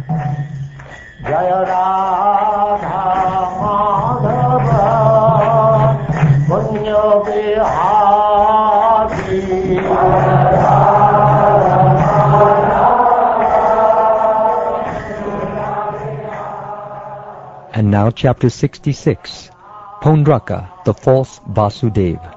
Jaya Radha Madhava Punya Vihari. And now chapter 66, Paundraka, the false Vasudeva.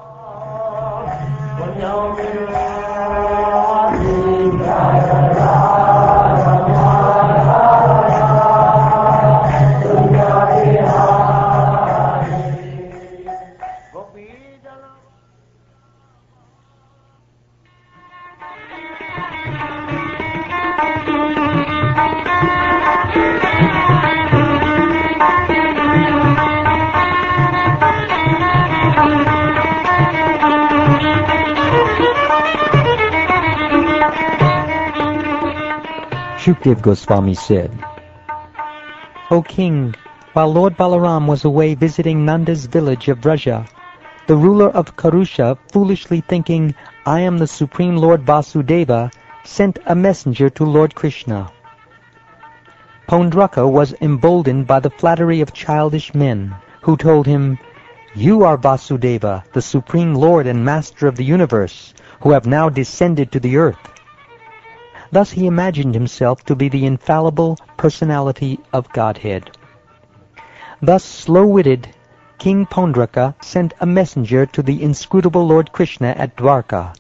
Shukdev Goswami said, O king, while Lord Balaram was away visiting Nanda's village of Vraja, the ruler of Karusha, foolishly thinking, I am the supreme Lord Vasudeva, sent a messenger to Lord Krishna. Paundraka was emboldened by the flattery of childish men, who told him, You are Vasudeva, the supreme Lord and Master of the universe, who have now descended to the earth. Thus he imagined himself to be the infallible personality of Godhead. Thus slow-witted, King Paundraka sent a messenger to the inscrutable Lord Krishna at Dwarka.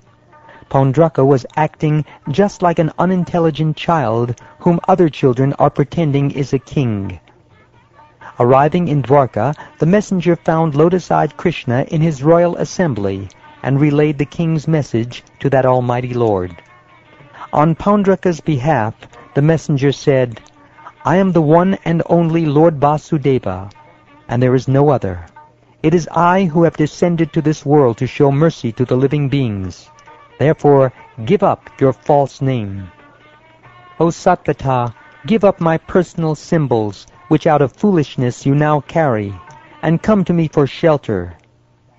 Paundraka was acting just like an unintelligent child whom other children are pretending is a king. Arriving in Dwarka, the messenger found lotus-eyed Krishna in his royal assembly and relayed the king's message to that almighty Lord. On Paundraka's behalf, the messenger said, I am the one and only Lord Vasudeva, and there is no other. It is I who have descended to this world to show mercy to the living beings. Therefore, give up your false name. O Satvata, give up my personal symbols, which out of foolishness you now carry, and come to me for shelter.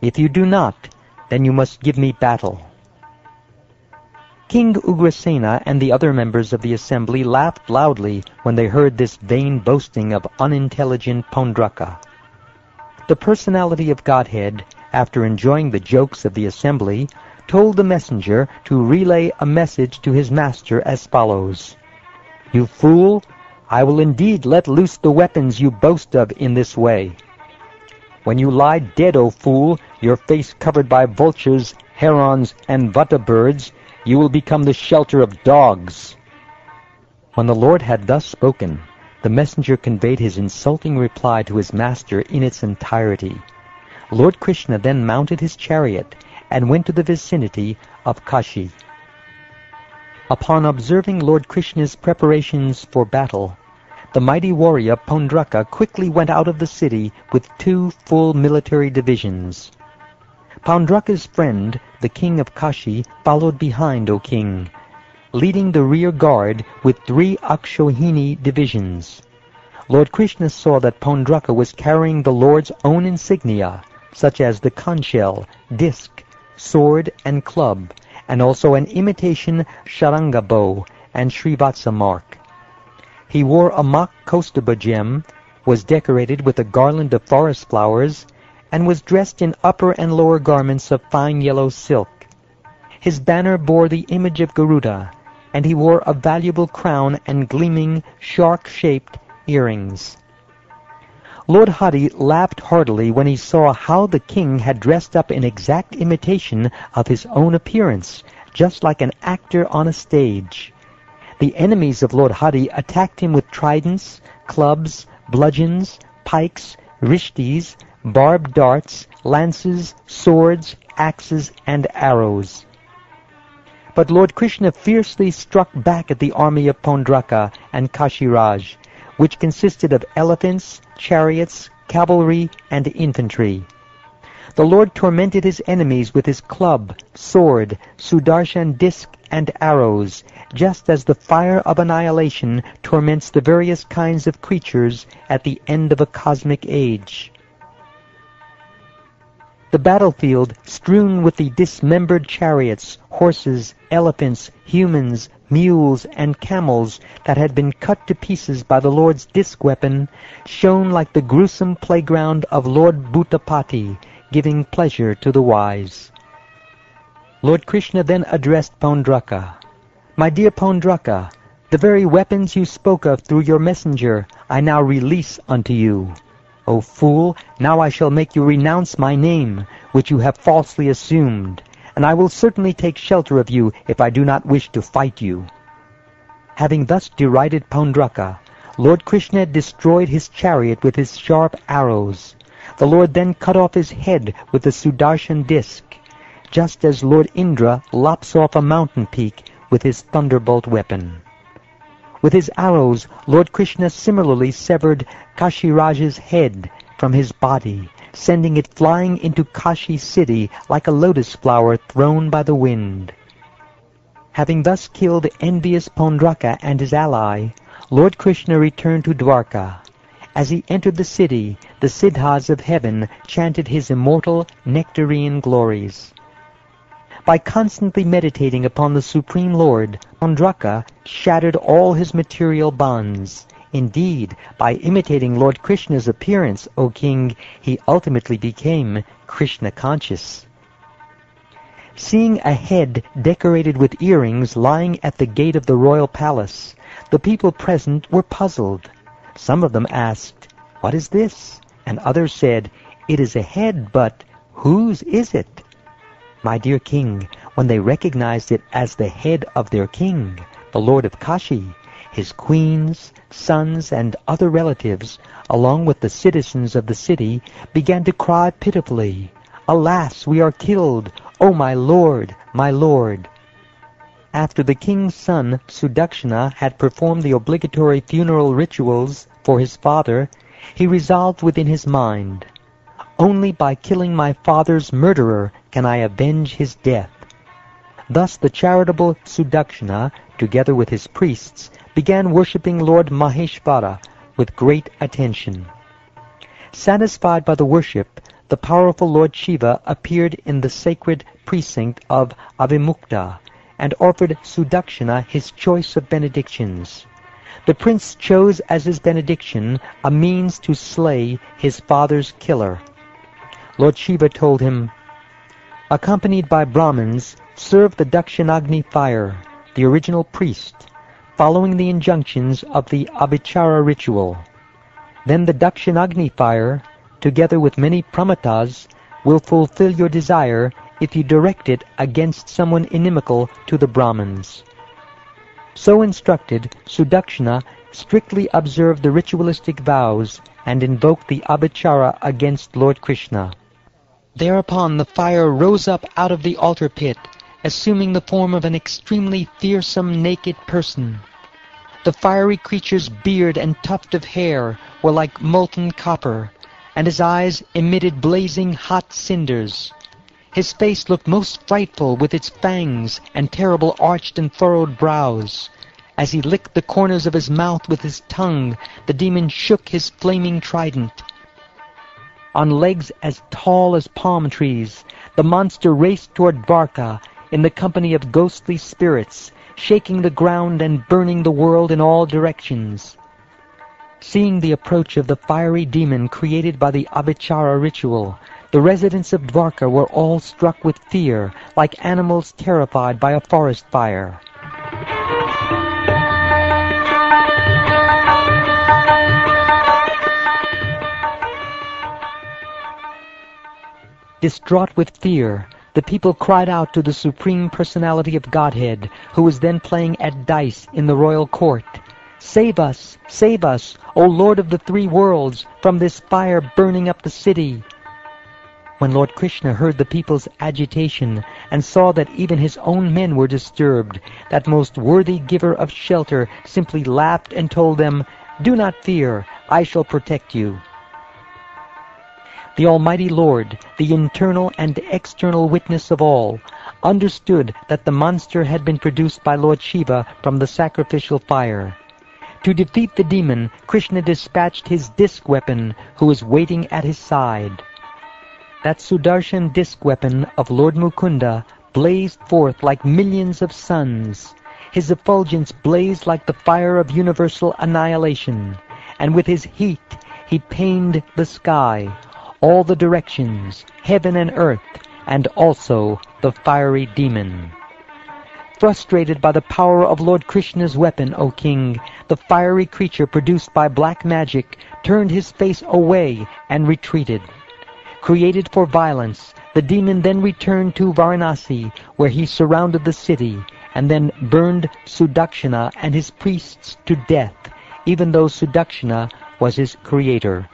If you do not, then you must give me battle. King Ugrasena and the other members of the assembly laughed loudly when they heard this vain boasting of unintelligent Paundraka. The personality of Godhead, after enjoying the jokes of the assembly, told the messenger to relay a message to his master as follows. You fool, I will indeed let loose the weapons you boast of in this way. When you lie dead, O fool, your face covered by vultures, herons, and vata birds, you will become the shelter of dogs. When the Lord had thus spoken, the messenger conveyed his insulting reply to his master in its entirety. Lord Krishna then mounted his chariot and went to the vicinity of Kashi. Upon observing Lord Krishna's preparations for battle, the mighty warrior Paundraka quickly went out of the city with 2 full military divisions. Paundraka's friend, the king of Kashi, followed behind, O king, leading the rear guard with 3 Akshohini divisions. Lord Krishna saw that Paundraka was carrying the Lord's own insignia, such as the conch shell, disc, sword, and club, and also an imitation Sharanga bow and Srivatsa mark. He wore a mock Kaustubha gem, was decorated with a garland of forest flowers, and was dressed in upper and lower garments of fine yellow silk. His banner bore the image of Garuda, and he wore a valuable crown and gleaming, shark-shaped earrings. Lord Hari laughed heartily when he saw how the king had dressed up in exact imitation of his own appearance, just like an actor on a stage. The enemies of Lord Hari attacked him with tridents, clubs, bludgeons, pikes, rishtis, barbed darts, lances, swords, axes, and arrows. But Lord Krishna fiercely struck back at the army of Paundraka and Kashiraj, which consisted of elephants, chariots, cavalry, and infantry. The Lord tormented his enemies with his club, sword, Sudarshan disc, and arrows, just as the fire of annihilation torments the various kinds of creatures at the end of a cosmic age. The battlefield, strewn with the dismembered chariots, horses, elephants, humans, mules, and camels that had been cut to pieces by the Lord's disc weapon shone like the gruesome playground of Lord Bhutapati, giving pleasure to the wise. Lord Krishna then addressed Paundraka. "My dear Paundraka, the very weapons you spoke of through your messenger I now release unto you. O fool, now I shall make you renounce my name, which you have falsely assumed, and I will certainly take shelter of you if I do not wish to fight you." Having thus derided Paundraka, Lord Krishna destroyed his chariot with his sharp arrows. The Lord then cut off his head with the Sudarshan disc, just as Lord Indra lops off a mountain peak with his thunderbolt weapon. With his arrows, Lord Krishna similarly severed Kashiraja's head from his body, sending it flying into Kashi city like a lotus flower thrown by the wind. Having thus killed envious Paundraka and his ally, Lord Krishna returned to Dwarka. As he entered the city, the Siddhas of heaven chanted his immortal nectarine glories. By constantly meditating upon the Supreme Lord, Paundraka shattered all his material bonds. Indeed, by imitating Lord Krishna's appearance, O king, he ultimately became Krishna-conscious. Seeing a head decorated with earrings lying at the gate of the royal palace, the people present were puzzled. Some of them asked, "What is this?" And others said, "It is a head, but whose is it?" My dear king, when they recognized it as the head of their king, the Lord of Kashi, his queens, sons, and other relatives, along with the citizens of the city, began to cry pitifully, "Alas, we are killed! O my lord, my lord!" After the king's son, Sudakshana, had performed the obligatory funeral rituals for his father, he resolved within his mind, "Only by killing my father's murderer can I avenge his death." Thus the charitable Sudakshana, together with his priests, began worshipping Lord Maheshvara with great attention. Satisfied by the worship, the powerful Lord Shiva appeared in the sacred precinct of Avimukta and offered Sudakshana his choice of benedictions. The prince chose as his benediction a means to slay his father's killer. Lord Shiva told him, "Accompanied by Brahmins, serve the Dakshinagni fire, the original priest, following the injunctions of the Abhichara ritual. Then the Dakshinagni fire, together with many pramatas, will fulfill your desire if you direct it against someone inimical to the Brahmins." So instructed, Sudakshana strictly observed the ritualistic vows and invoked the Abhichara against Lord Krishna. Thereupon the fire rose up out of the altar pit, assuming the form of an extremely fearsome naked person. The fiery creature's beard and tuft of hair were like molten copper, and his eyes emitted blazing hot cinders. His face looked most frightful with its fangs and terrible arched and furrowed brows. As he licked the corners of his mouth with his tongue, the demon shook his flaming trident. On legs as tall as palm trees, the monster raced toward Dwarka in the company of ghostly spirits, shaking the ground and burning the world in all directions. Seeing the approach of the fiery demon created by the Abhichara ritual, the residents of Dwarka were all struck with fear, like animals terrified by a forest fire. Distraught with fear, the people cried out to the Supreme Personality of Godhead, who was then playing at dice in the royal court, save us, O Lord of the three worlds, from this fire burning up the city." When Lord Krishna heard the people's agitation and saw that even his own men were disturbed, that most worthy giver of shelter simply laughed and told them, "Do not fear, I shall protect you." The Almighty Lord, the internal and external witness of all, understood that the monster had been produced by Lord Shiva from the sacrificial fire. To defeat the demon, Krishna dispatched his disc weapon, who was waiting at his side. That Sudarshan disc weapon of Lord Mukunda blazed forth like millions of suns. His effulgence blazed like the fire of universal annihilation, and with his heat he pained the sky, all the directions, heaven and earth, and also the fiery demon. Frustrated by the power of Lord Krishna's weapon, O king, the fiery creature produced by black magic turned his face away and retreated. Created for violence, the demon then returned to Varanasi, where he surrounded the city, and then burned Sudakshana and his priests to death, even though Sudakshana was his creator.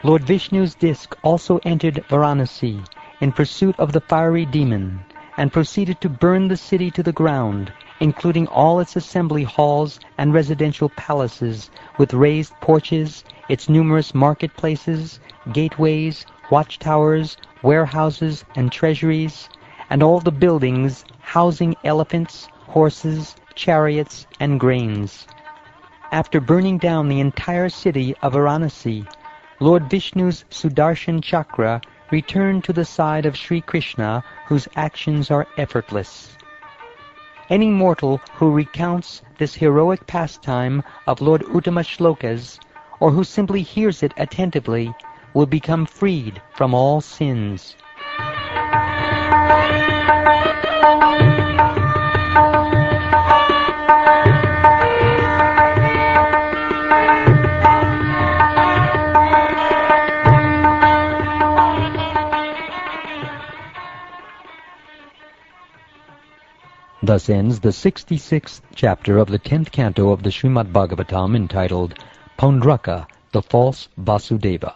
Lord Vishnu's disc also entered Varanasi in pursuit of the fiery demon, and proceeded to burn the city to the ground, including all its assembly halls and residential palaces, with raised porches, its numerous marketplaces, gateways, watchtowers, warehouses, and treasuries, and all the buildings housing elephants, horses, chariots, and grains. After burning down the entire city of Varanasi, Lord Vishnu's Sudarshan Chakra returned to the side of Sri Krishna, whose actions are effortless. Any mortal who recounts this heroic pastime of Lord Uttama Shlokas, or who simply hears it attentively, will become freed from all sins. Thus ends the 66th chapter of the 10th canto of the Srimad Bhagavatam, entitled Paundra, the False Vasudeva.